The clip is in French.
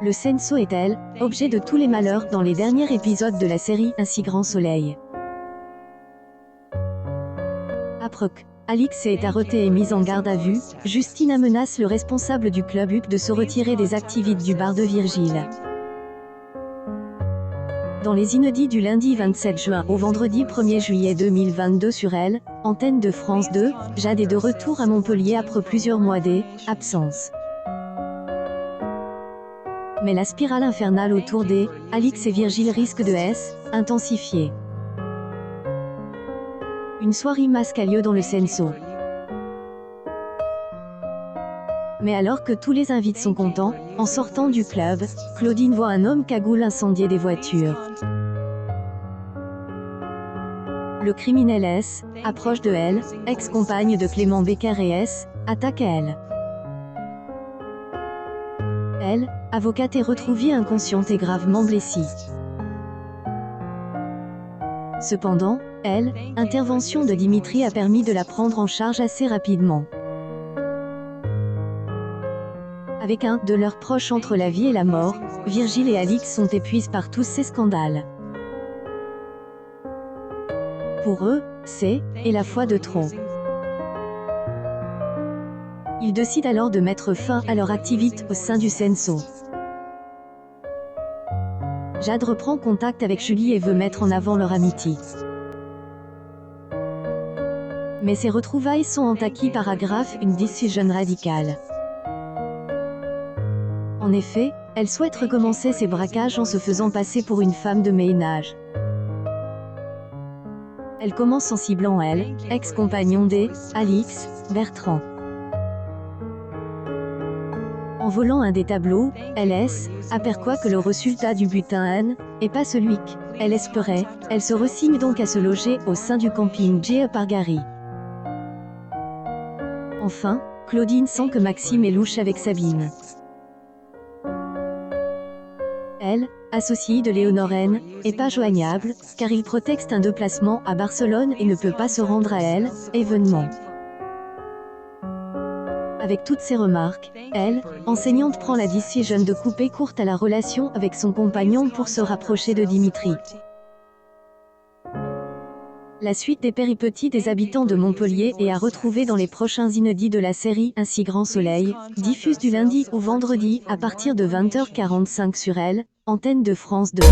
Le Senso est elle, objet de tous les malheurs dans les derniers épisodes de la série Un si grand soleil. Aproc. Alix est arrêtée et mise en garde à vue. Justina menace le responsable du club UP de se retirer des activités du bar de Virgile. Dans les inédits du lundi 27 juin au vendredi 1er juillet 2022 sur Elle, antenne de France 2, Jade est de retour à Montpellier après plusieurs mois d'absence. Mais la spirale infernale autour des Alix et Virgile risque de s'intensifier. Une soirée masque a lieu dans le Senso. Mais alors que tous les invités sont contents, en sortant du club, Claudine voit un homme cagoule incendier des voitures. Le criminel approche de elle, ex-compagne de Clément Becker et attaque elle. Elle, avocate, est retrouvée inconsciente et gravement blessée. Cependant, intervention de Dimitri a permis de la prendre en charge assez rapidement. Avec un de leurs proches entre la vie et la mort, Virgile et Alix sont épuisés par tous ces scandales. Pour eux, c'est la fois de trop. Ils décident alors de mettre fin à leur activité au sein du Senso. Jade reprend contact avec Julie et veut mettre en avant leur amitié. Mais ces retrouvailles sont entaquées par Agraf, une décision radicale. En effet, elle souhaite recommencer ses braquages en se faisant passer pour une femme de ménage. Elle commence en ciblant ex-compagnon d'Alix, Bertrand. En volant un des tableaux, elle aperçoit que le résultat du butin n'est pas celui qu'elle espérait. Elle se resigne donc à se loger au sein du camping J. par Gary. Enfin, Claudine sent que Maxime est louche avec Sabine. Elle, associée de Léonore, n'est pas joignable, car il prétexte un déplacement à Barcelone et ne peut pas se rendre à événement. Avec toutes ces remarques, enseignante, prend la décision de couper courte à la relation avec son compagnon pour se rapprocher de Dimitri. La suite des péripéties des habitants de Montpellier est à retrouver dans les prochains inédits de la série Un si grand soleil, diffuse du lundi au vendredi à partir de 20h45 sur Elle, antenne de France 2.